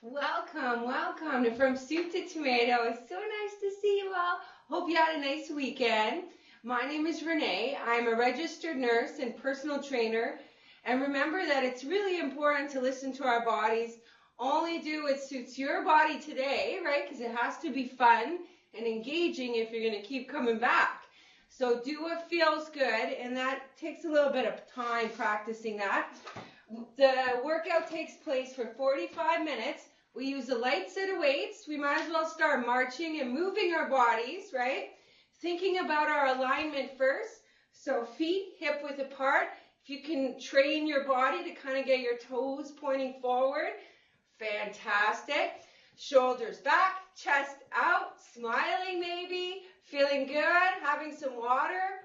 Welcome, welcome to From Soup to Tomato. It's so nice to see you all. Hope you had a nice weekend. My name is Renee. I'm a registered nurse and personal trainer. And remember that it's really important to listen to our bodies. Only do what suits your body today, right? Because it has to be fun and engaging if you're going to keep coming back. So do what feels good, and that takes a little bit of time practicing that. The workout takes place for 45 minutes. We use a light set of weights. We might as well start marching and moving our bodies, right? Thinking about our alignment first. So feet hip width apart. If you can train your body to kind of get your toes pointing forward, fantastic. Shoulders back, chest out, smiling maybe, feeling good, having some water.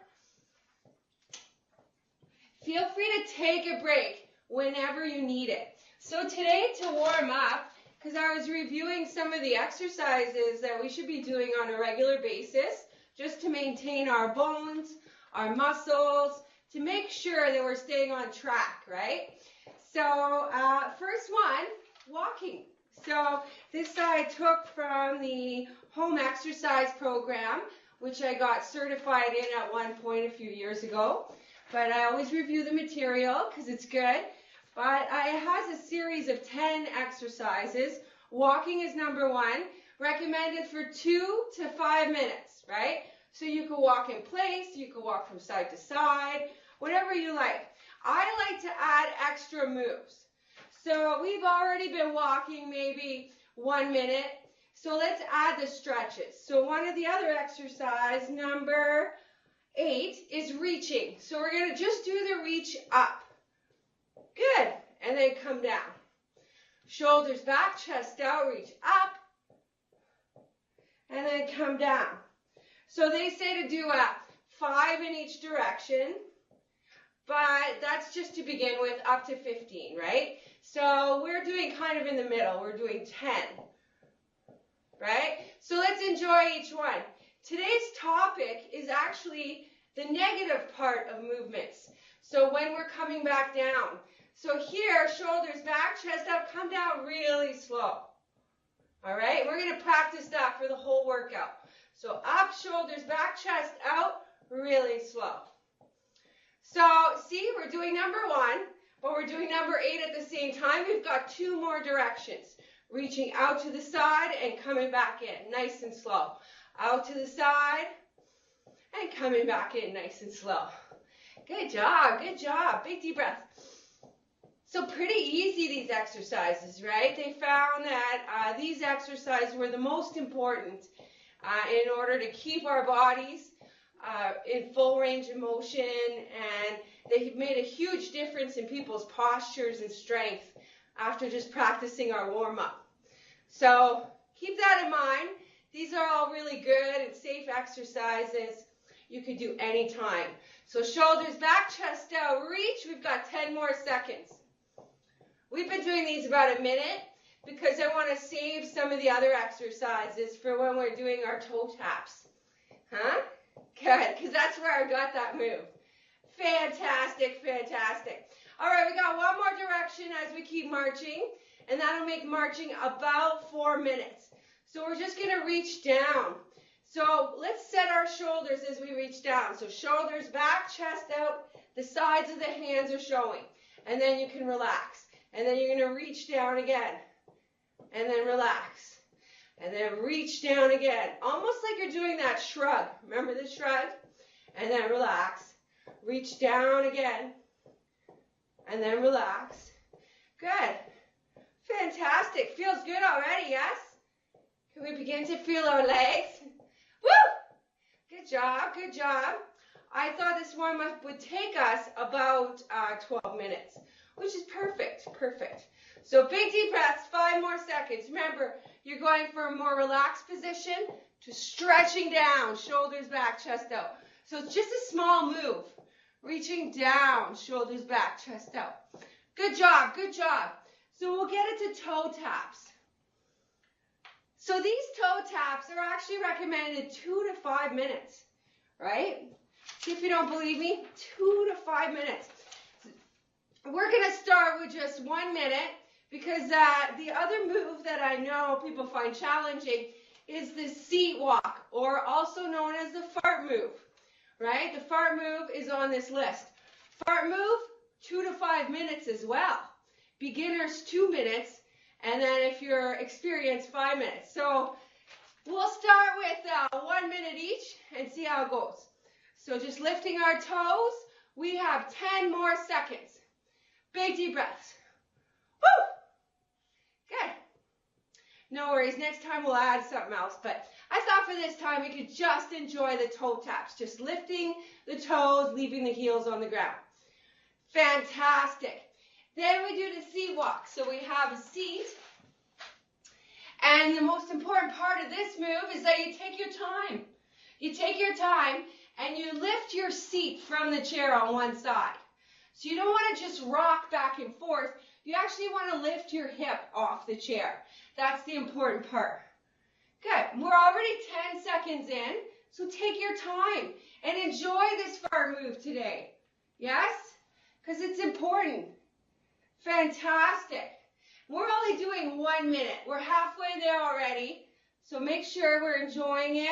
Feel free to take a break whenever you need it. So today, to warm up, because I was reviewing some of the exercises that we should be doing on a regular basis, just to maintain our bones, our muscles, to make sure that we're staying on track, right? So first one, walking. So this I took from the home exercise program, which I got certified in at one point a few years ago. But I always review the material because it's good. But it has a series of 10 exercises. Walking is number one, recommended for 2 to 5 minutes, right? So you can walk in place, you can walk from side to side, whatever you like. I like to add extra moves. So we've already been walking maybe 1 minute. So let's add the stretches. So one of the other exercise, number 8, is reaching. So we're going to just do the reach up. Good. And then come down. Shoulders back, chest out, reach up. And then come down. So they say to do 5 in each direction. But that's just to begin with, up to 15, right? So we're doing kind of in the middle. We're doing 10. Right? So let's enjoy each one. Today's topic is actually the negative part of movements. So when we're coming back down. So here, shoulders back, chest up, come down really slow. All right? We're going to practice that for the whole workout. So up, shoulders back, chest out, really slow. So see, we're doing number 1, but we're doing number 8 at the same time. We've got 2 more directions. Reaching out to the side and coming back in, nice and slow. Out to the side and coming back in, nice and slow. Good job, good job. Big deep breath. So pretty easy, these exercises, right? They found that these exercises were the most important in order to keep our bodies in full range of motion, and they made a huge difference in people's postures and strength after just practicing our warm-up. So keep that in mind. These are all really good and safe exercises you could do anytime. So shoulders back, chest out, reach. We've got 10 more seconds. We've been doing these about a minute because I want to save some of the other exercises for when we're doing our toe taps. Huh? Good, because that's where I got that move. Fantastic, fantastic. All right, we got one more direction as we keep marching, and that'll make marching about 4 minutes. So we're just going to reach down. So let's set our shoulders as we reach down. So shoulders back, chest out, the sides of the hands are showing. And then you can relax. And then you're going to reach down again. And then relax. And then reach down again. Almost like you're doing that shrug. Remember the shrug? And then relax. Reach down again. And then relax. Good. Fantastic. Feels good already, yes? Can we begin to feel our legs? Woo! Good job, good job. I thought this warm-up would take us about 12 minutes, which is perfect, perfect. So big deep breaths, 5 more seconds. Remember, you're going from a more relaxed position to stretching down, shoulders back, chest out. So it's just a small move. Reaching down, shoulders back, chest out. Good job, good job. So we'll get into toe taps. So these toe taps are actually recommended 2 to 5 minutes, right? See if you don't believe me, 2 to 5 minutes. We're going to start with just 1 minute because the other move that I know people find challenging is the seat walk, or also known as the fart move, right? The fart move is on this list. Fart move, 2 to 5 minutes as well. Beginners, 2 minutes, and then if you're experienced, 5 minutes. So we'll start with 1 minute each and see how it goes. So just lifting our toes, we have 10 more seconds. Big deep breaths. Woo! Good. No worries, next time we'll add something else, but I thought for this time we could just enjoy the toe taps, just lifting the toes, leaving the heels on the ground. Fantastic. Then we do the seat walk. So we have a seat, and the most important part of this move is that you take your time. You take your time and you lift your seat from the chair on one side. So you don't want to just rock back and forth. You actually want to lift your hip off the chair. That's the important part. Good. We're already 10 seconds in, so take your time and enjoy this fart move today. Yes? Because it's important. Fantastic. We're only doing 1 minute. We're halfway there already, so make sure we're enjoying it.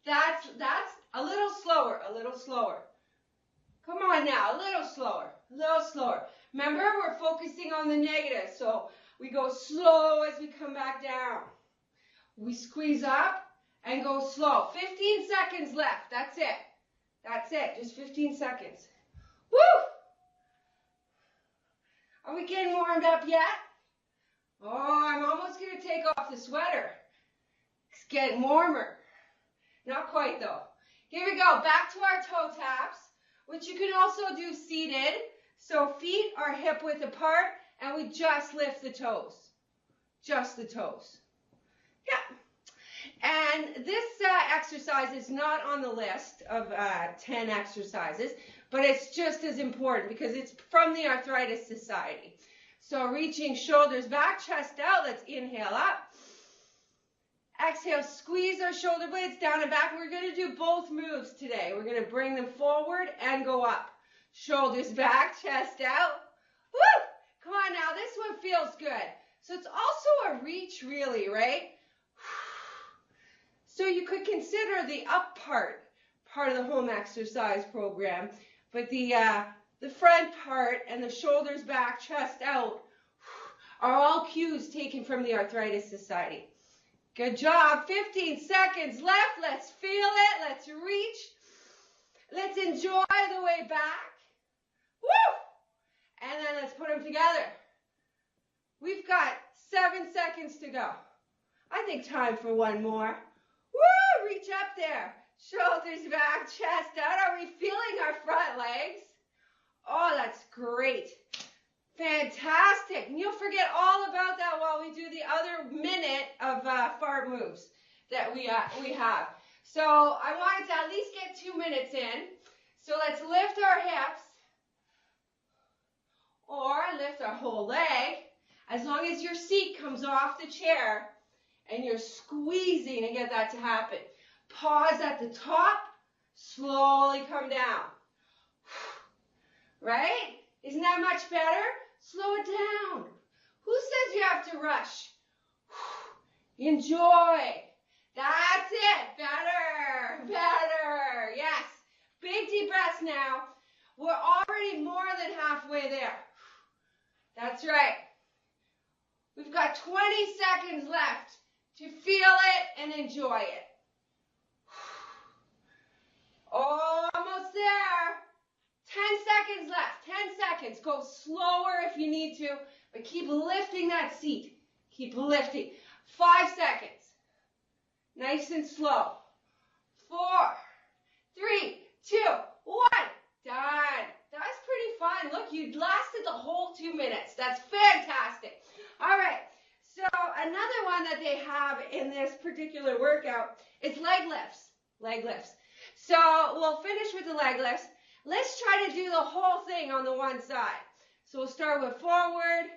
That's a little slower, a little slower. Come on now, a little slower, a little slower. Remember, we're focusing on the negative, so we go slow as we come back down. We squeeze up and go slow. 15 seconds left. That's it. That's it. Just 15 seconds. Woo! Are we getting warmed up yet? Oh, I'm almost going to take off the sweater. It's getting warmer. Not quite, though. Here we go. Back to our toe taps, which you can also do seated. So feet are hip width apart, and we just lift the toes. Just the toes. Yeah. And this exercise is not on the list of 10 exercises, but it's just as important because it's from the Arthritis Society. So reaching shoulders back, chest out. Let's inhale up. Exhale, squeeze our shoulder blades down and back. We're going to do both moves today. We're going to bring them forward and go up. Shoulders back, chest out. Woo! Come on now, this one feels good. So it's also a reach really, right? So you could consider the up part of the home exercise program, but the front part and the shoulders back, chest out are all cues taken from the Arthritis Society. Good job. 15 seconds left. Let's feel it. Let's reach. Let's enjoy the way back. Woo! And then let's put them together. We've got 7 seconds to go. I think time for one more. Woo! Reach up there. Shoulders back, chest out. Are we feeling our front legs? Oh, that's great. Fantastic. And you'll forget all about that while we do the other minute of fart moves that we have. So I wanted to at least get 2 minutes in. So let's lift our hips or lift our whole leg, as long as your seat comes off the chair and you're squeezing to get that to happen. Pause at the top, slowly come down. Right? Isn't that much better? Slow it down. Who says you have to rush? Enjoy. That's it. Better. Better. Yes. Big deep breaths now. We're already more than halfway there. That's right. We've got 20 seconds left to feel it and enjoy it. Almost there. 10 seconds left. 10 seconds. Go slower if you need to, but keep lifting that seat. Keep lifting. 5 seconds. Nice and slow. 4, 3, 2, 1. Done. That's pretty fun. Look, you lasted the whole 2 minutes. That's fantastic. All right. So another one that they have in this particular workout is leg lifts. Leg lifts. So we'll finish with the leg lifts. Let's try to do the whole thing on the one side. So we'll start with forward,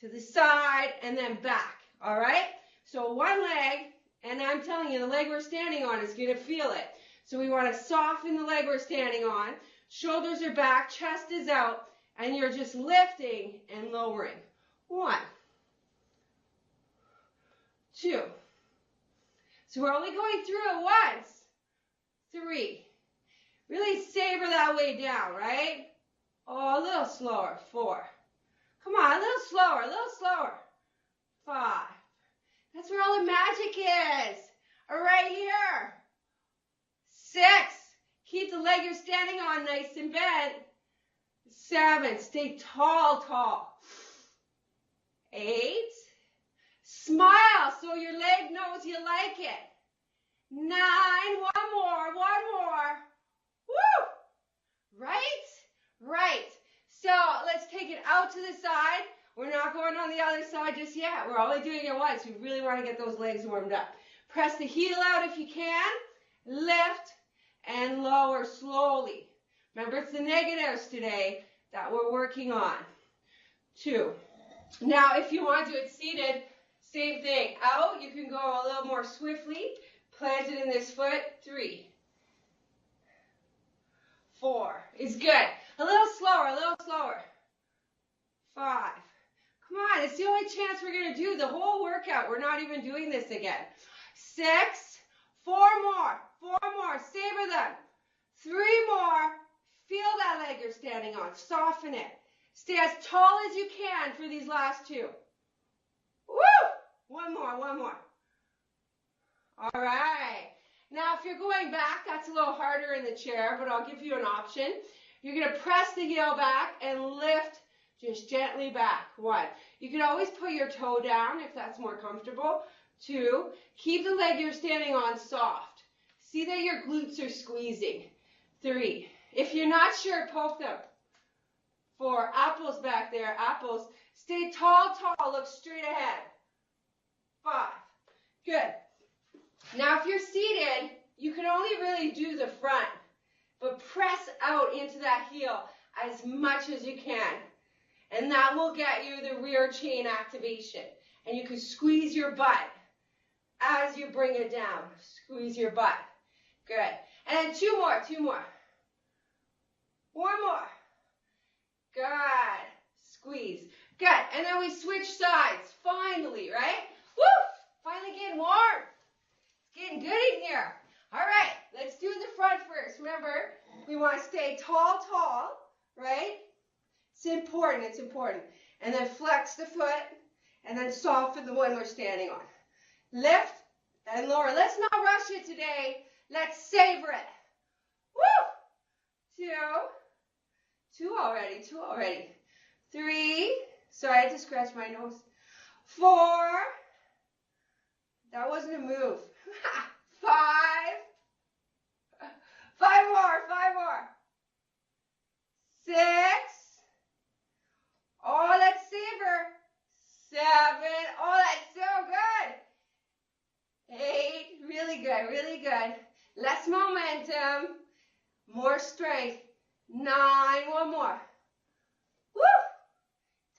to the side, and then back. All right? So one leg, and I'm telling you, the leg we're standing on is going to feel it. So we want to soften the leg we're standing on. Shoulders are back, chest is out, and you're just lifting and lowering. 1, 2. So we're only going through it once. 3. Really savor that way down, right? Oh, a little slower. 4. Come on, a little slower, a little slower. 5. That's where all the magic is. Right here. 6. Keep the leg you're standing on nice and bent. 7. Stay tall, tall. 8. Smile so your leg knows you like it. 9. One more, one more. Woo! Right? Right. So let's take it out to the side. We're not going on the other side just yet. We're only doing it once. We really want to get those legs warmed up. Press the heel out if you can. Lift and lower slowly. Remember, it's the negatives today that we're working on. 2. Now, if you want to do it seated, same thing. Out, you can go a little more swiftly. Plant it in this foot. 3. 4. It's good. A little slower, a little slower. 5. Come on, it's the only chance we're going to do the whole workout. We're not even doing this again. 6. 4 more. 4 more. Savor them. 3 more. Feel that leg you're standing on. Soften it. Stay as tall as you can for these last 2. Woo! 1 more, 1 more. All right. Now, if you're going back, that's a little harder in the chair, but I'll give you an option. You're going to press the heel back and lift just gently back. 1. You can always put your toe down if that's more comfortable. 2. Keep the leg you're standing on soft. See that your glutes are squeezing. 3. If you're not sure, poke them. 4. Apples back there. Apples. Stay tall, tall. Look straight ahead. 5. Good. Now, if you're seated, you can only really do the front, but press out into that heel as much as you can. And that will get you the rear chain activation. And you can squeeze your butt as you bring it down. Squeeze your butt. Good. And then 2 more, 2 more. 1 more. Good. Squeeze. Good. And then we switch sides. Finally, right? Woo! Finally getting warm. It's getting good in here. All right. Let's do the front first. Remember, we want to stay tall, tall, right? It's important. It's important. And then flex the foot and then soften the one we're standing on. Lift and lower. Let's not rush it today. Let's savor it. Woo! 2. 2 already. 2 already. 3. Sorry, I had to scratch my nose. 4. That wasn't a move. 5. 5 more. 5 more. 6. Oh, let's savor. 7. Oh, that's so good. 8. Really good. Really good. Less momentum. More strength. 9. 1 more. Woo!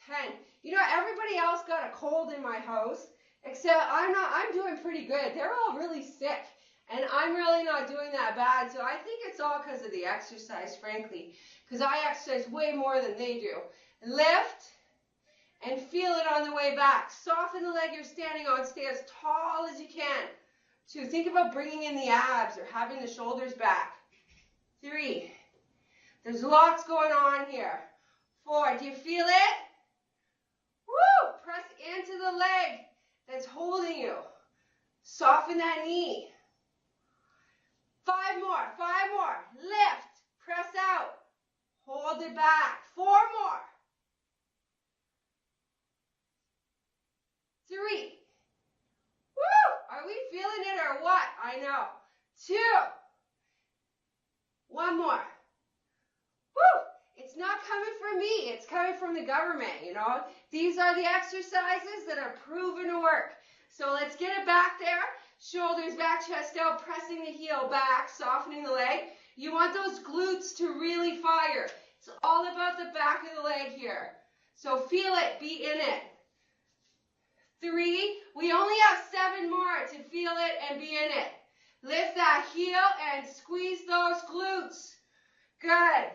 10. You know, everybody else got a cold in my house, except I'm doing pretty good. They're all really sick, and I'm really not doing that bad, so I think it's all because of the exercise, frankly, because I exercise way more than they do. Lift and feel it on the way back. Soften the leg you're standing on. Stay as tall as you can. 2. Think about bringing in the abs or having the shoulders back. 3. There's lots going on here. 4. Do you feel it? Woo! Press into the leg that's holding you. Soften that knee. 5 more. 5 more. Lift. Press out. Hold it back. 4 more. 3. Woo! Are we feeling it or what? I know. 2. 1 more. Woo! It's not coming from me. It's coming from the government, you know. These are the exercises that are proven to work. So let's get it back there. Shoulders back, chest out, pressing the heel back, softening the leg. You want those glutes to really fire. It's all about the back of the leg here. So feel it, be in it. 3. We only have 7 more to feel it and be in it. Lift that heel and squeeze those glutes. Good.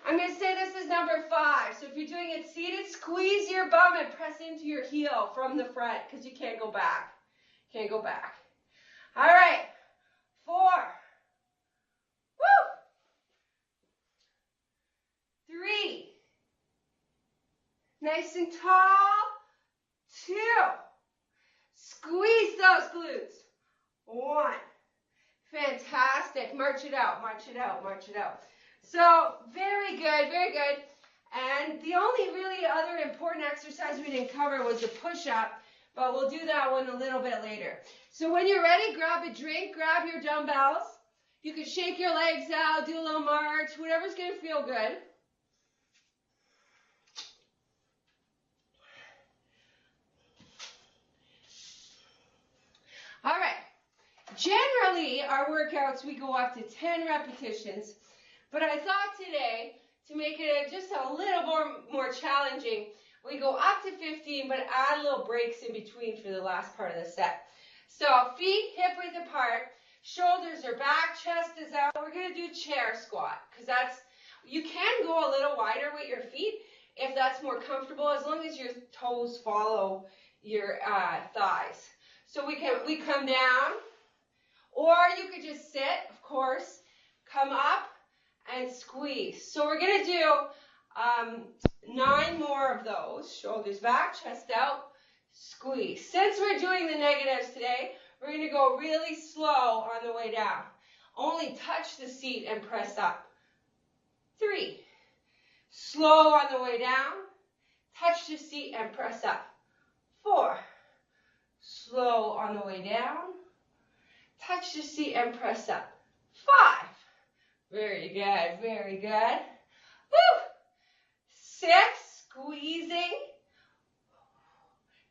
I'm going to say this is number 5. So if you're doing it seated, squeeze your bum and press into your heel from the front because you can't go back. Can't go back. All right. 4. Woo! 3. Nice and tall. 2. Squeeze those glutes. 1. Fantastic. March it out, march it out, march it out. So, very good, very good. And the only really other important exercise we didn't cover was the push-up, but we'll do that one a little bit later. So when you're ready, grab a drink, grab your dumbbells. You can shake your legs out, do a little march, whatever's going to feel good. All right. Generally, our workouts, we go up to 10 repetitions, but I thought today, to make it just a little more challenging, we go up to 15, but add little breaks in between for the last part of the set. So feet hip width apart, shoulders are back, chest is out. We're going to do chair squat, because you can go a little wider with your feet if that's more comfortable, as long as your toes follow your thighs. So we come down, or you could just sit, of course, come up and squeeze. So we're going to do 9 more of those. Shoulders back, chest out, squeeze. Since we're doing the negatives today, we're going to go really slow on the way down. Only touch the seat and press up. 3. Slow on the way down. Touch the seat and press up. 4. Slow on the way down. Touch the seat and press up. 5. Very good, very good. Woo! 6, squeezing.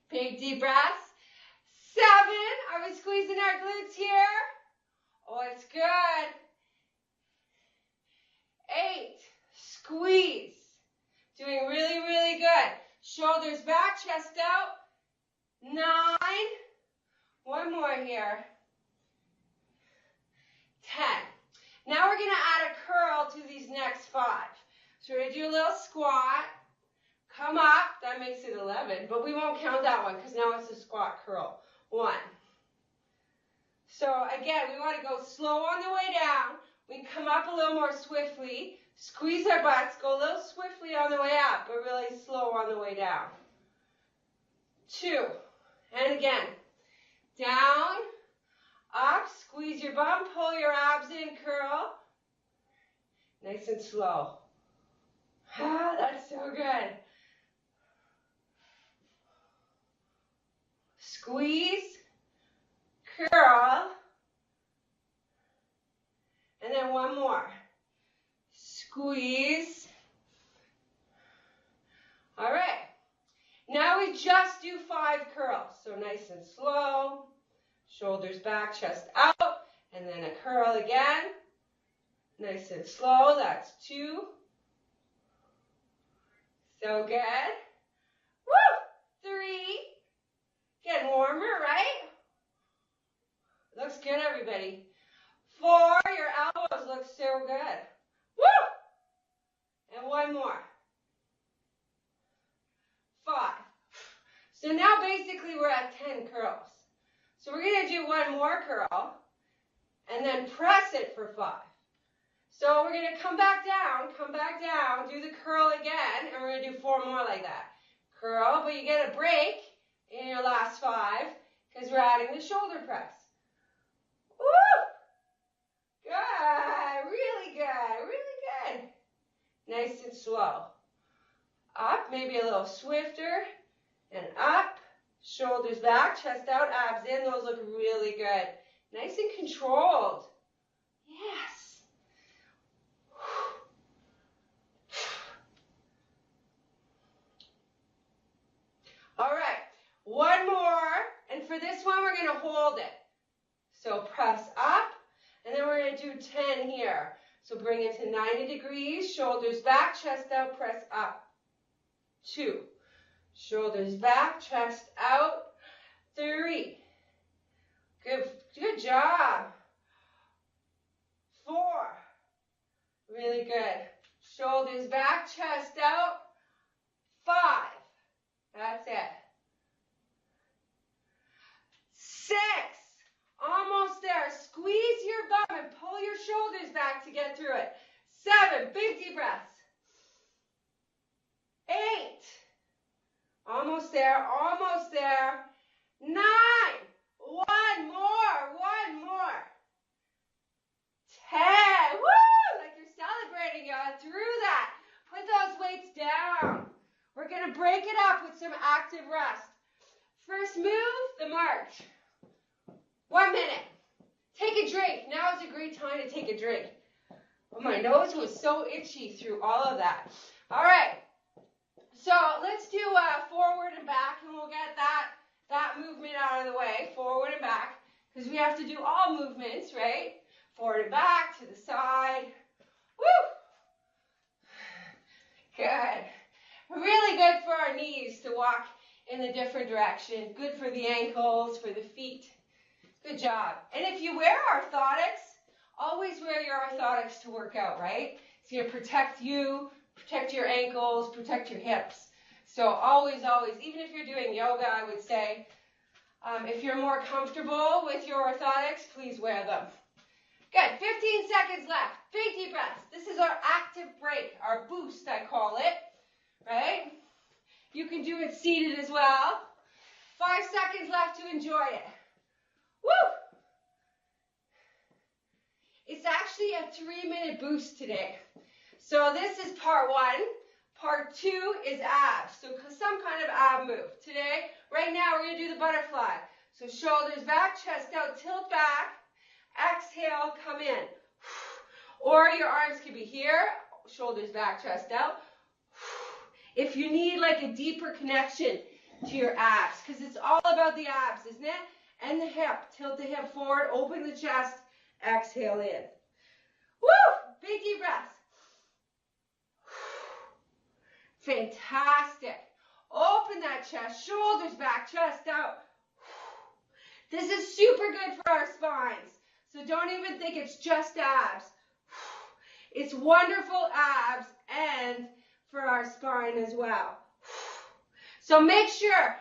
Big deep breaths. 7, are we squeezing our glutes here? Oh, it's good. 8, squeeze. Doing really, really good. Shoulders back, chest out. 9, one more here. 10. Now we're going to add a curl to these next 5. So we're going to do a little squat. Come up. That makes it 11, but we won't count that one because now it's a squat curl. 1. So again, we want to go slow on the way down. We come up a little more swiftly. Squeeze our butts. Go a little swiftly on the way up, but really slow on the way down. 2. And again. Down. Up, squeeze your bum, pull your abs in, curl. Nice and slow. Ah, that's so good. Squeeze, curl, and then one more. Squeeze. All right. Now we just do 5 curls. So nice and slow. Shoulders back, chest out, and then a curl again. Nice and slow. That's 2. So good. Woo! 3. Getting warmer, right? Looks good, everybody. 4. Your elbows look so good. Woo! And one more. 5. So now basically we're at 10 curls. So we're going to do one more curl and then press it for 5. So we're going to come back down, do the curl again, and we're going to do 4 more like that. Curl, but you get a break in your last 5 because we're adding the shoulder press. Woo! Good, really good, really good. Nice and slow. Up, maybe a little swifter, and up. Shoulders back, chest out, abs in. Those look really good. Nice and controlled. Yes. All right. One more. And for this one, we're going to hold it. So press up. And then we're going to do 10 here. So bring it to 90 degrees. Shoulders back, chest out, press up. 2. Shoulders back, chest out. 3. Good job. 4. Really good. Shoulders back, chest out. 5. That's it. 6. Almost there. Squeeze your bum and pull your shoulders back to get through it. 7. Big deep breaths. 8. Almost there. Almost there. 9. One more. One more. 10. Woo! Like you're celebrating. You got through that. Put those weights down. We're going to break it up with some active rest. First move, the march. 1 minute. Take a drink. Now is a great time to take a drink. Oh, my nose was so itchy through all of that. All right. So let's do forward and back, and we'll get that movement out of the way. Forward and back, because we have to do all movements, right? Forward and back, to the side. Woo! Good. Really good for our knees to walk in a different direction. Good for the ankles, for the feet. Good job. And if you wear orthotics, always wear your orthotics to work out, right? It's going to protect you, protect your ankles, protect your hips. So always, always, even if you're doing yoga, I would say, if you're more comfortable with your orthotics, please wear them. Good. 15 seconds left. Big deep breaths. This is our active break, our boost, I call it. Right? You can do it seated as well. 5 seconds left to enjoy it. Woo! It's actually a 3-minute boost today. So this is part 1. Part 2 is abs. So some kind of ab move. Today, right now, we're going to do the butterfly. So shoulders back, chest out, tilt back. Exhale, come in. Or your arms can be here. Shoulders back, chest out. If you need like a deeper connection to your abs, because it's all about the abs, isn't it? And the hip. Tilt the hip forward, open the chest, exhale in. Woo! Big deep breaths. Fantastic. Open that chest, shoulders back, chest out. This is super good for our spines. So don't even think it's just abs. It's wonderful abs and for our spine as well. So make sure,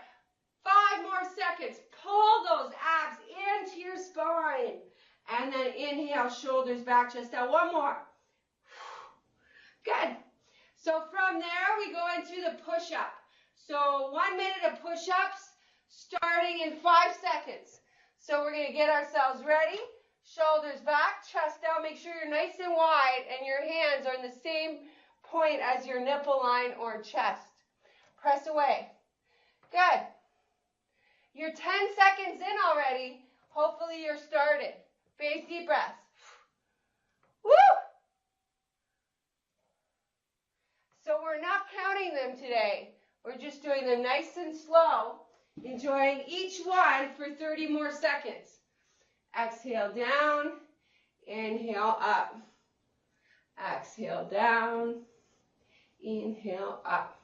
5 more seconds, pull those abs into your spine. And then inhale, shoulders back, chest out. 1 more. Good. So from there, we go into the push-up. So 1 minute of push-ups starting in 5 seconds. So we're going to get ourselves ready. Shoulders back, chest out. Make sure you're nice and wide and your hands are in the same point as your nipple line or chest. Press away. Good. You're 10 seconds in already. Hopefully you're started. Big deep breaths. Woo! So we're not counting them today. We're just doing them nice and slow, enjoying each one for 30 more seconds. Exhale down, inhale up. Exhale down, inhale up.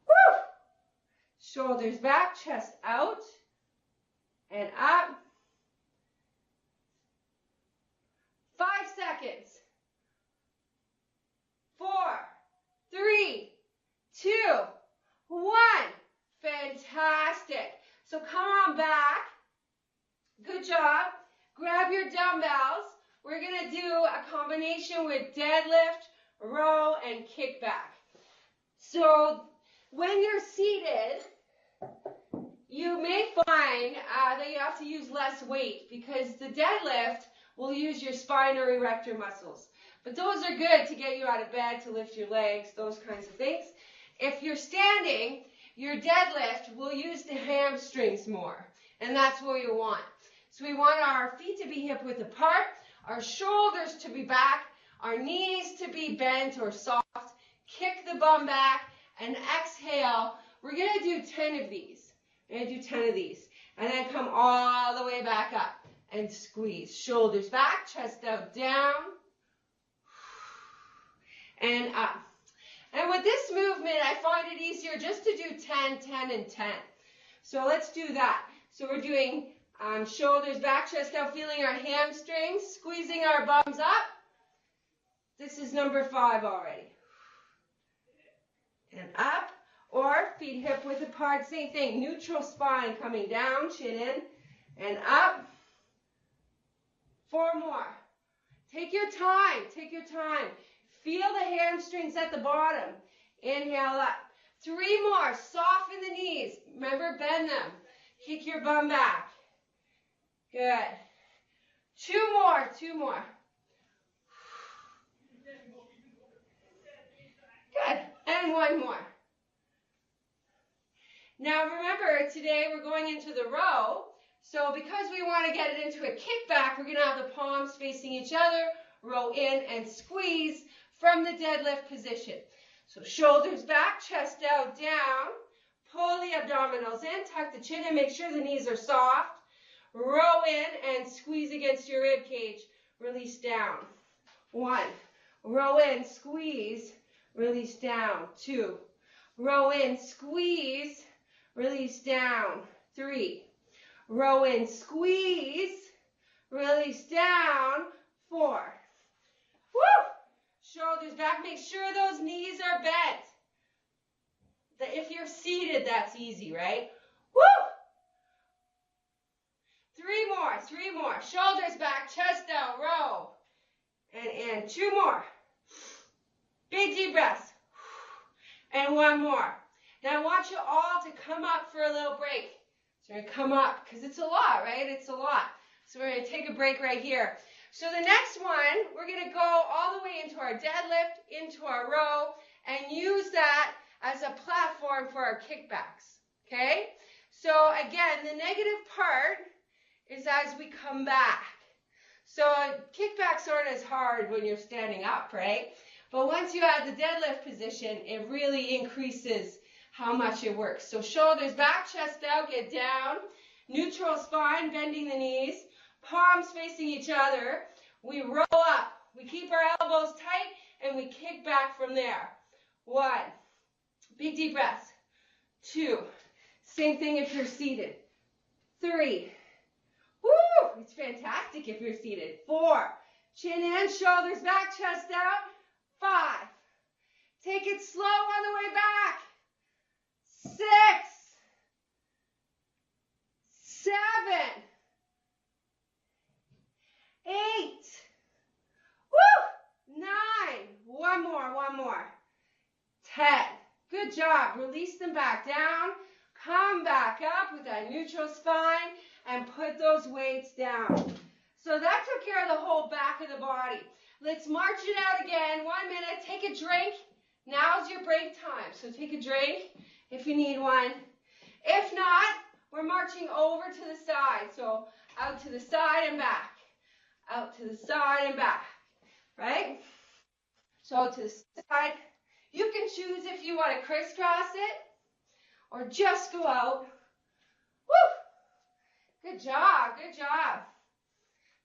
Woo! Shoulders back, chest out, and up. 5 seconds. 4, 3, 2, 1. Fantastic. So come on back. Good job. Grab your dumbbells. We're going to do a combination with deadlift, row, and kickback. So when you're seated, you may find that you have to use less weight because the deadlift will use your spine or erector muscles. But those are good to get you out of bed, to lift your legs, those kinds of things. If you're standing, your deadlift will use the hamstrings more, and that's what you want. So we want our feet to be hip width apart, our shoulders to be back, our knees to be bent or soft, kick the bum back, and exhale. We're going to do 10 of these. We're going to do 10 of these, and then come all the way back up and squeeze. Shoulders back, chest out, down, and up. And with this movement, I find it easier just to do 10, 10, and 10. So let's do that. So we're doing shoulders back, chest out, feeling our hamstrings, squeezing our bums up. This is number 5 already. and up. Or feet hip width apart, same thing. Neutral spine coming down, chin in, and up. 4 more. Take your time, take your time. Feel the hamstrings at the bottom. Inhale up. 3 more, soften the knees. Remember, bend them. Kick your bum back. Good. 2 more, 2 more. Good, and 1 more. Now remember, today we're going into the row. So because we want to get it into a kickback, we're going to have the palms facing each other, row in and squeeze from the deadlift position. So shoulders back, chest out, down. Pull the abdominals in, tuck the chin in, make sure the knees are soft. Row in and squeeze against your rib cage. Release down. 1. Row in, squeeze, release down. 2. Row in, squeeze, release down. 3. Row in, squeeze, release down. 4. Woo! Shoulders back. Make sure those knees are bent. If you're seated, that's easy, right? Woo! 3 more, 3 more. Shoulders back, chest out, row. And 2 more. Big deep breaths. And 1 more. Now I want you all to come up for a little break. So we're going to come up, because it's a lot, right? It's a lot. So we're going to take a break right here. So the next one, we're going to go all the way into our deadlift, into our row, and use that as a platform for our kickbacks, okay? So again, the negative part is as we come back. So kickbacks aren't as hard when you're standing up, right? But once you add the deadlift position, it really increases how much it works. So shoulders back, chest out, get down. Neutral spine, bending the knees. Palms facing each other. We roll up. We keep our elbows tight and we kick back from there. 1. Big deep breaths. 2. Same thing if you're seated. 3. Woo! It's fantastic if you're seated. 4. Chin in, shoulders back, chest out. 5. Take it slow on the way back. 6. 7. 8. Woo! 9. 1 more, 1 more. 10. Good job. Release them back down. Come back up with that neutral spine and put those weights down. So that took care of the whole back of the body. Let's march it out again. 1 minute. Take a drink. Now's your break time. So take a drink if you need one. If not, we're marching over to the side. So out to the side and back. Out to the side and back. Right? So to the side. You can choose if you want to crisscross it or just go out. Woo! Good job, good job.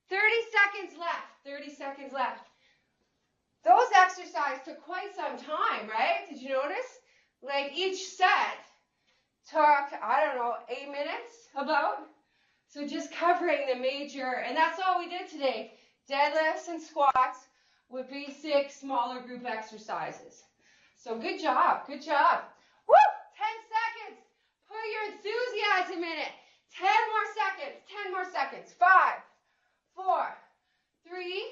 30 seconds left, 30 seconds left. Those exercises took quite some time, right? Did you notice? Like each set took, I don't know, 8 minutes about. So just covering the major, and that's all we did today. Deadlifts and squats with basic smaller group exercises. So good job, good job. Woo! 10 seconds. Put your enthusiasm in it. 10 more seconds, 10 more seconds. 5, 4, 3,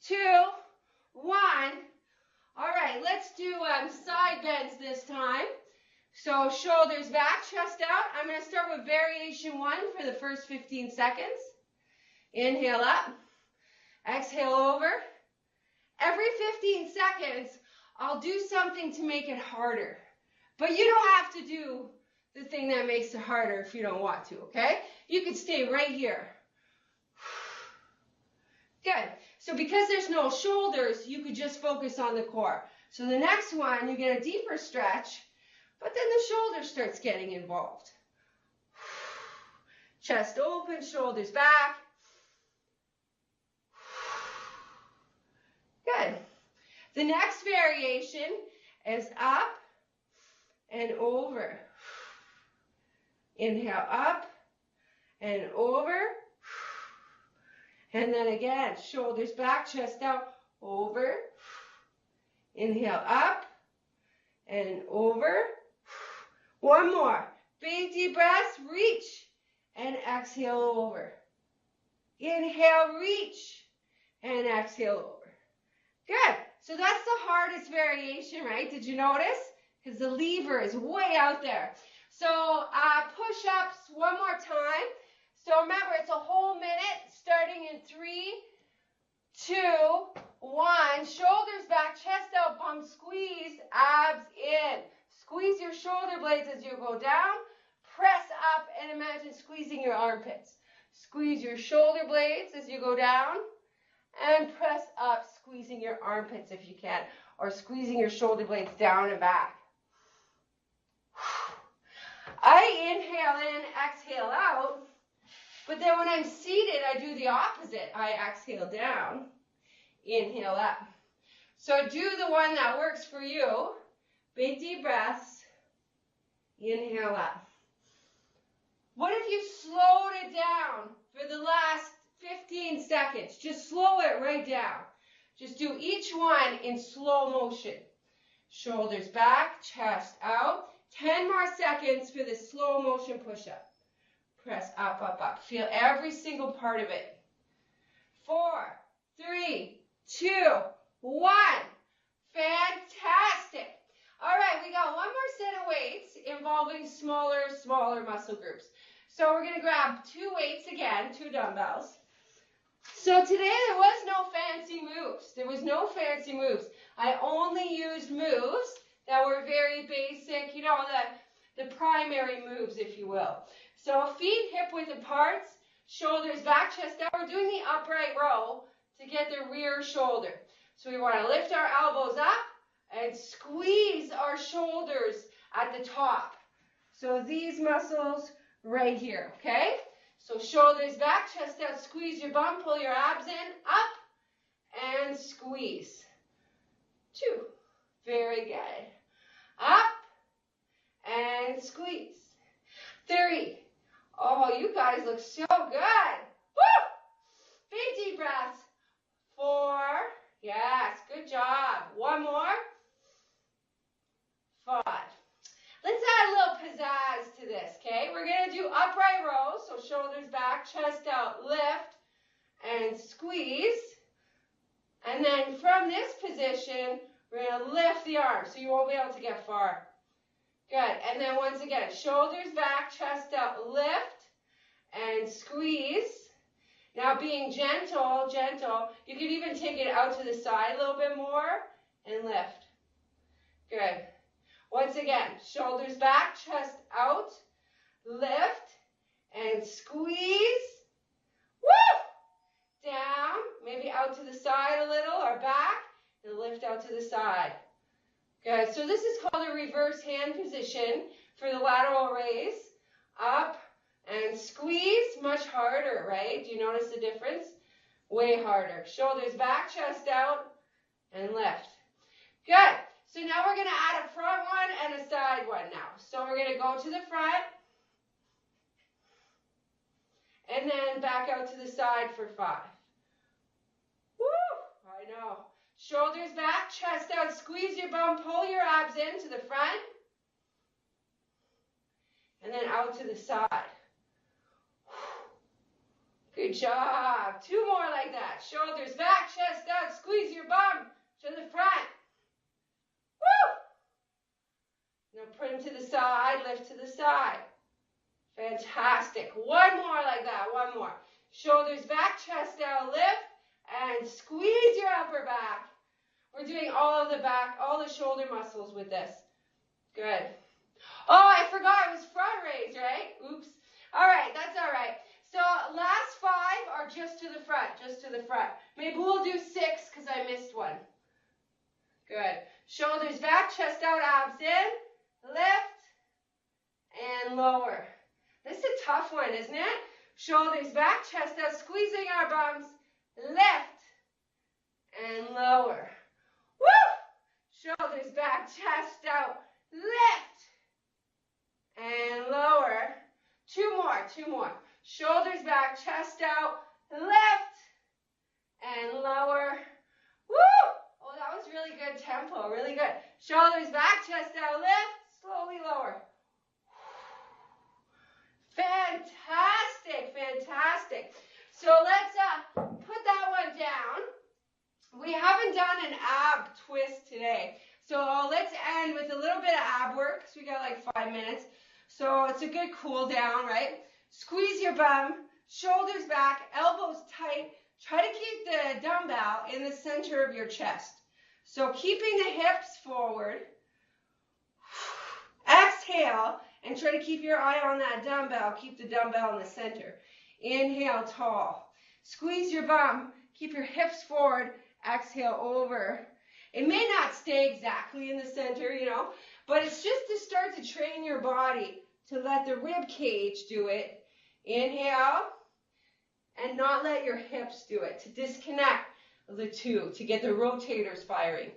2, 1. All right, let's do side bends this time. So shoulders back, chest out. I'm going to start with variation 1 for the first 15 seconds. Inhale up. Exhale over. Every 15 seconds, I'll do something to make it harder. But you don't have to do the thing that makes it harder if you don't want to, okay? You can stay right here. Good. So because there's no shoulders, you could just focus on the core. So the next one, you get a deeper stretch, but then the shoulder starts getting involved. Chest open, shoulders back. Good. The next variation is up and over. Inhale up and over. And then again, shoulders back, chest out, over. Inhale up and over. One more. Big deep breaths, reach, and exhale over. Inhale, reach, and exhale over. Good. So that's the hardest variation, right? Did you notice? Because the lever is way out there. So push-ups one more time. So remember, it's a whole minute, starting in 3, 2, 1. Shoulders back, chest out, bum squeeze, abs in. Squeeze your shoulder blades as you go down. Press up and imagine squeezing your armpits. Squeeze your shoulder blades as you go down. And press up, squeezing your armpits if you can. Or squeezing your shoulder blades down and back. I inhale in, exhale out. But then when I'm seated, I do the opposite. I exhale down, inhale up. So do the one that works for you. Big deep breaths, inhale up. What if you slowed it down for the last 15 seconds? Just slow it right down. Just do each one in slow motion. Shoulders back, chest out. 10 more seconds for this slow motion push-up. Press up, up, up. Feel every single part of it. 4, 3, 2, 1. Fantastic. All right, we got one more set of weights involving smaller muscle groups. So we're going to grab 2 weights again, 2 dumbbells. So today there was no fancy moves. There was no fancy moves. I only used moves that were very basic, you know, the primary moves, if you will. So feet hip width apart, shoulders back, chest out. We're doing the upright row to get the rear shoulder. So we want to lift our elbows up and squeeze our shoulders at the top. So these muscles right here, okay? So shoulders back, chest out, squeeze your bum, pull your abs in, up, and squeeze. 2, very good. Up, and squeeze. 3, oh, you guys look so good. Woo! Big deep breaths. 4, yes, good job. One more. 5. Let's add a little pizzazz to this, okay? We're going to do upright row, so shoulders back, chest out, lift, and squeeze. And then from this position, we're going to lift the arms, so you won't be able to get far. Good. And then once again, shoulders back, chest out, lift, and squeeze. Now being gentle, you can even take it out to the side a little bit more and lift. Good. Once again, shoulders back, chest out, lift, and squeeze. Woo! Down, maybe out to the side a little or back, and lift out to the side. Good. So this is called a reverse hand position for the lateral raise. Up and squeeze, much harder, right? Do you notice the difference? Way harder. Shoulders back, chest out, and lift. Good. So now we're going to add a front one and a side one now. So we're going to go to the front and then back out to the side for 5. Woo! I know. Shoulders back, chest out, squeeze your bum, pull your abs in to the front and then out to the side. Good job. 2 more like that. Shoulders back, chest out, squeeze your bum to the front. Woo! Now put them to the side, lift to the side. Fantastic. One more like that, one more. Shoulders back, chest out, lift, and squeeze your upper back. We're doing all of the back, all the shoulder muscles with this. Good. Oh, I forgot, it was front raise, right? Oops. All right, that's all right. So last 5 are just to the front, just to the front. Maybe we'll do 6 because I missed one. Good. Shoulders back, chest out, abs in, lift, and lower. This is a tough one, isn't it? Shoulders back, chest out, squeezing our bums, lift, and lower. Woo! Shoulders back, chest out, lift, and lower. 2 more, 2 more. Shoulders back, chest out, lift, and lower. Woo! Oh, that was really good tempo, really good. Shoulders back, chest out, lift, slowly lower. Fantastic, fantastic. So let's put that one down. We haven't done an ab twist today. So let's end with a little bit of ab work because we got like 5 minutes. So it's a good cool down, right? Squeeze your bum, shoulders back, elbows tight. Try to keep the dumbbell in the center of your chest. So keeping the hips forward. Exhale, and try to keep your eye on that dumbbell. Keep the dumbbell in the center. Inhale, tall. Squeeze your bum. Keep your hips forward. Exhale, over. It may not stay exactly in the center, you know, but it's just to start to train your body to let the rib cage do it. Inhale, and not let your hips do it. To disconnect the two, to get the rotators firing.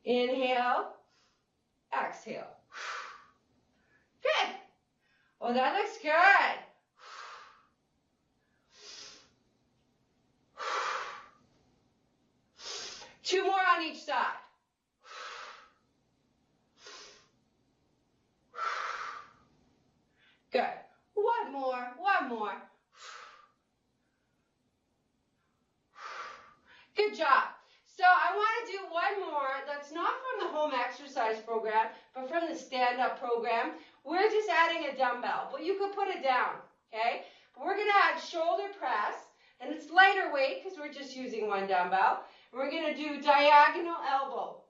Inhale, exhale. Good. Oh, that looks good. Two more on each side. Good. One more, one more. Good job. So I want to do one more that's not from the home exercise program, but from the stand-up program. We're just adding a dumbbell, but you could put it down, okay? But we're going to add shoulder press, and it's lighter weight because we're just using one dumbbell. We're going to do diagonal elbow.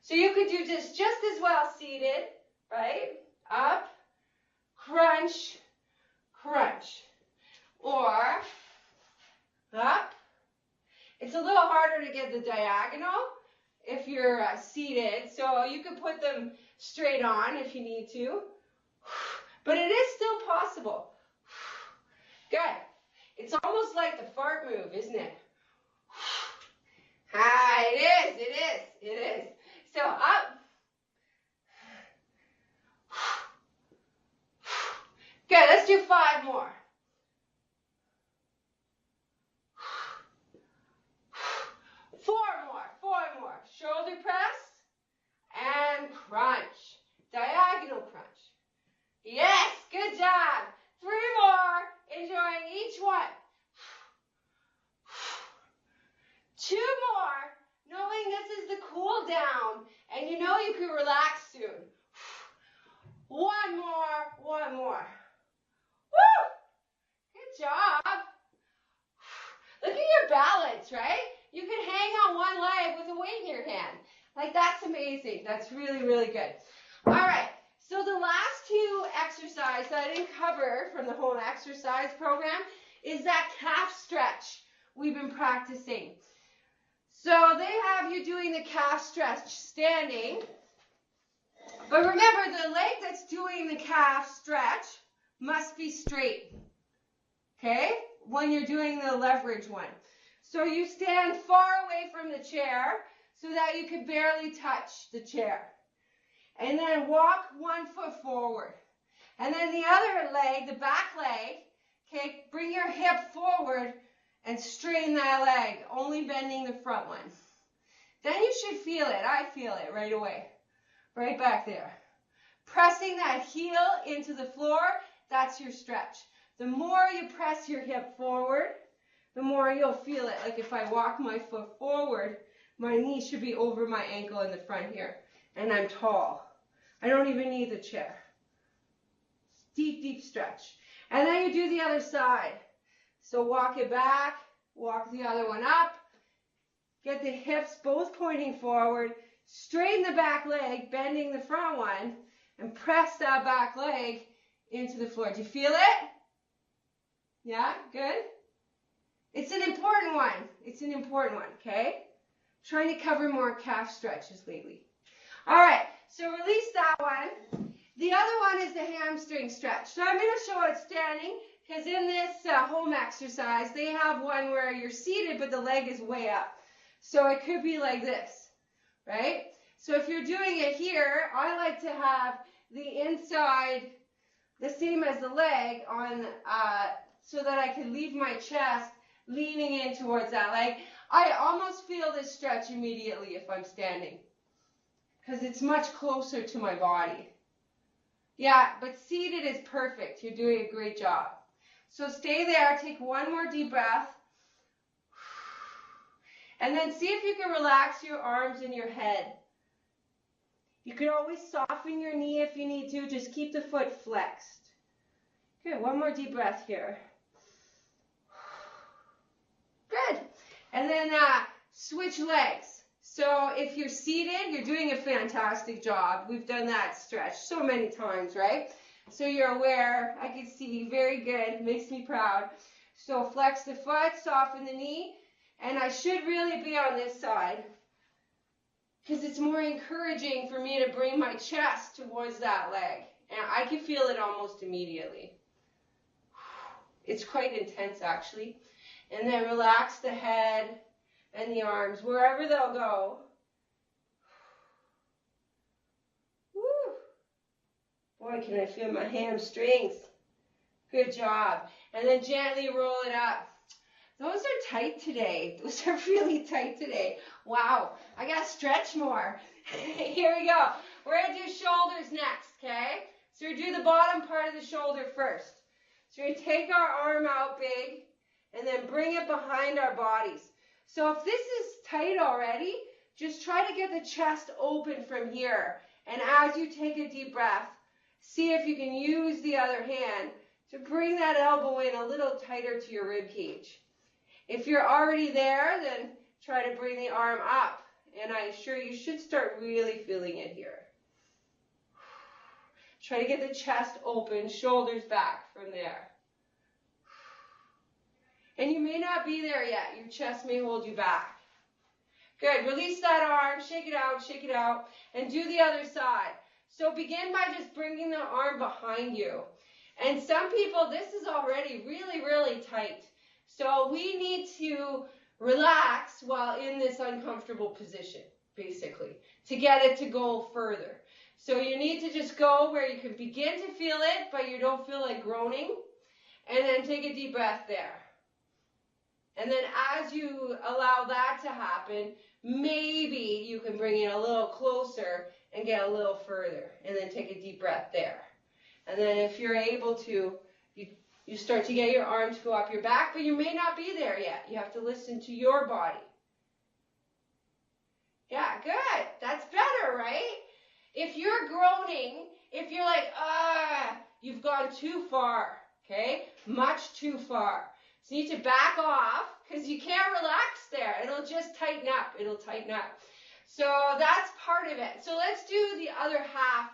So you could do this just as well seated, right? Up, crunch, crunch. Or up. It's a little harder to get the diagonal if you're seated, so you can put them straight on if you need to. But it is still possible. Good. It's almost like the fart move, isn't it? Ah, it is, it is, it is. So up. Good, let's do 5 more. Four more. Shoulder press and crunch. Diagonal crunch. Yes, good job. 3 more. Enjoying each one. 2 more. Knowing this is the cool down and you know you can relax soon. 1 more. Woo! Good job. Look at your balance, right? You can hang on one leg with a weight in your hand. Like, that's amazing. That's really, really good. All right. So the last 2 exercises that I didn't cover from the home exercise program is that calf stretch we've been practicing. So they have you doing the calf stretch standing. But remember, the leg that's doing the calf stretch must be straight. Okay? When you're doing the leverage one. So you stand far away from the chair so that you can barely touch the chair. And then walk 1 foot forward. And then the other leg, the back leg, okay, bring your hip forward and straighten that leg, only bending the front one. Then you should feel it. I feel it right away. Right back there. Pressing that heel into the floor, that's your stretch. The more you press your hip forward, the more you'll feel it. Like if I walk my foot forward, my knee should be over my ankle in the front here. And I'm tall. I don't even need the chair. Deep, deep stretch. And then you do the other side. So walk it back, walk the other one up. Get the hips both pointing forward. Straighten the back leg, bending the front one. And press that back leg into the floor. Do you feel it? Yeah, good. It's an important one. It's an important one, okay? Trying to cover more calf stretches lately. All right, so release that one. The other one is the hamstring stretch. So I'm going to show it standing because in this home exercise, they have one where you're seated, but the leg is way up. So it could be like this, right? So if you're doing it here, I like to have the inside the same as the leg on, so that I can leave my chest leaning in towards that leg. I almost feel this stretch immediately if I'm standing because it's much closer to my body. Yeah, but seated is perfect. You're doing a great job. So stay there. Take one more deep breath. And then see if you can relax your arms and your head. You can always soften your knee if you need to. Just keep the foot flexed. Good. One more deep breath here. Good. And then switch legs. So if you're seated, you're doing a fantastic job. We've done that stretch so many times, right? So you're aware. I can see. Very good. Makes me proud. So flex the foot, soften the knee. And I should really be on this side because it's more encouraging for me to bring my chest towards that leg. And I can feel it almost immediately. It's quite intense, actually. And then relax the head and the arms, wherever they'll go. Woo. Boy, can I feel my hamstrings. Good job. And then gently roll it up. Those are tight today. Those are really tight today. Wow. I got to stretch more. Here we go. We're going to do shoulders next, okay? So we do the bottom part of the shoulder first. So we're going to take our arm out big and then bring it behind our bodies. So if this is tight already, just try to get the chest open from here. And as you take a deep breath, see if you can use the other hand to bring that elbow in a little tighter to your rib cage. If you're already there, then try to bring the arm up. And I'm sure you should start really feeling it here. Try to get the chest open, shoulders back from there. And you may not be there yet. Your chest may hold you back. Good. Release that arm. Shake it out, and do the other side. So begin by just bringing the arm behind you. And some people, this is already really, really tight. So we need to relax while in this uncomfortable position, basically, to get it to go further. So you need to just go where you can begin to feel it, but you don't feel like groaning. And then take a deep breath there. And then as you allow that to happen, maybe you can bring it a little closer and get a little further. And then take a deep breath there. And then if you're able to, you start to get your arm to go up your back, but you may not be there yet. You have to listen to your body. Yeah, good. That's better, right? If you're groaning, if you're like, you've gone too far, okay? Much too far. So you need to back off because you can't relax there. It'll just tighten up. It'll tighten up. So that's part of it. So let's do the other half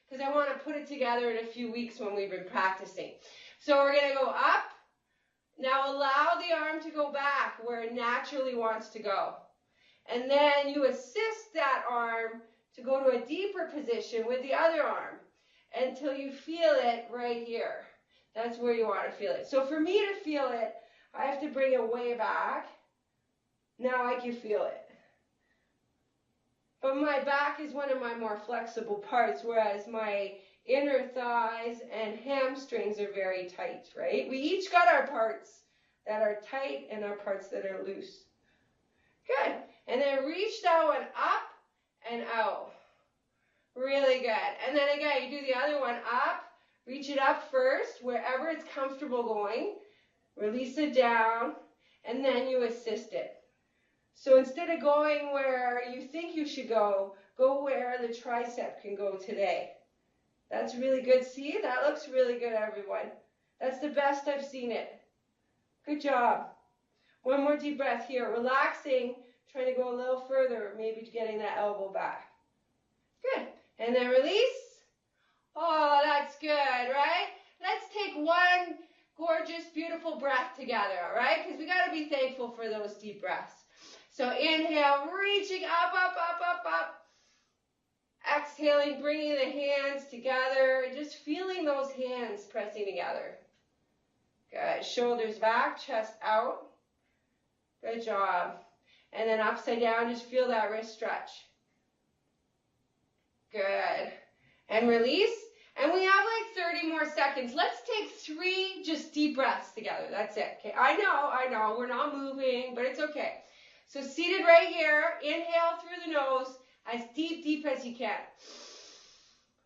because I want to put it together in a few weeks when we've been practicing. So we're going to go up. Now allow the arm to go back where it naturally wants to go. And then you assist that arm to go to a deeper position with the other arm until you feel it right here. That's where you want to feel it. So for me to feel it, I have to bring it way back. Now I can feel it. But my back is one of my more flexible parts, whereas my inner thighs and hamstrings are very tight, right? We each got our parts that are tight and our parts that are loose. Good. And then reach that one up and out. Really good. And then again, you do the other one up. Reach it up first, wherever it's comfortable going. Release it down, and then you assist it. So instead of going where you think you should go where the tricep can go today. That's really good. See, that looks really good, everyone. That's the best I've seen it. Good job. One more deep breath here. Relaxing, trying to go a little further, maybe getting that elbow back. Good. And then release. Oh, that's good, right? Let's take one gorgeous, beautiful breath together, all right? Because we got to be thankful for those deep breaths. So inhale, reaching up, up, up, up, up. Exhaling, bringing the hands together, just feeling those hands pressing together. Good. Shoulders back, chest out. Good job. And then upside down, just feel that wrist stretch. Good. And release. And we have like 30 more seconds. Let's take 3 just deep breaths together. That's it. Okay. I know, we're not moving, but it's okay. So seated right here, inhale through the nose, as deep, deep as you can.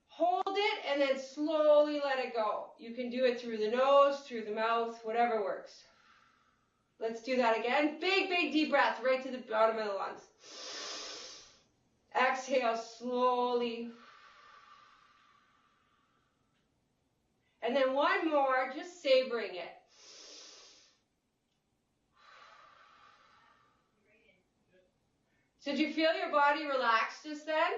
Hold it and then slowly let it go. You can do it through the nose, through the mouth, whatever works. Let's do that again. Big, big deep breath right to the bottom of the lungs. Exhale slowly. And then one more, just savoring it. So did you feel your body relax just then?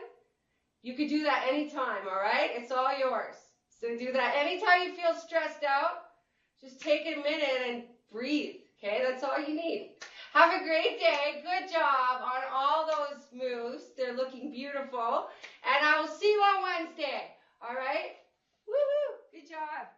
You could do that anytime, all right? It's all yours. So do that anytime you feel stressed out. Just take a minute and breathe, okay? That's all you need. Have a great day. Good job on all those moves. They're looking beautiful. And I will see you on Wednesday, all right? Woo-hoo! Good job.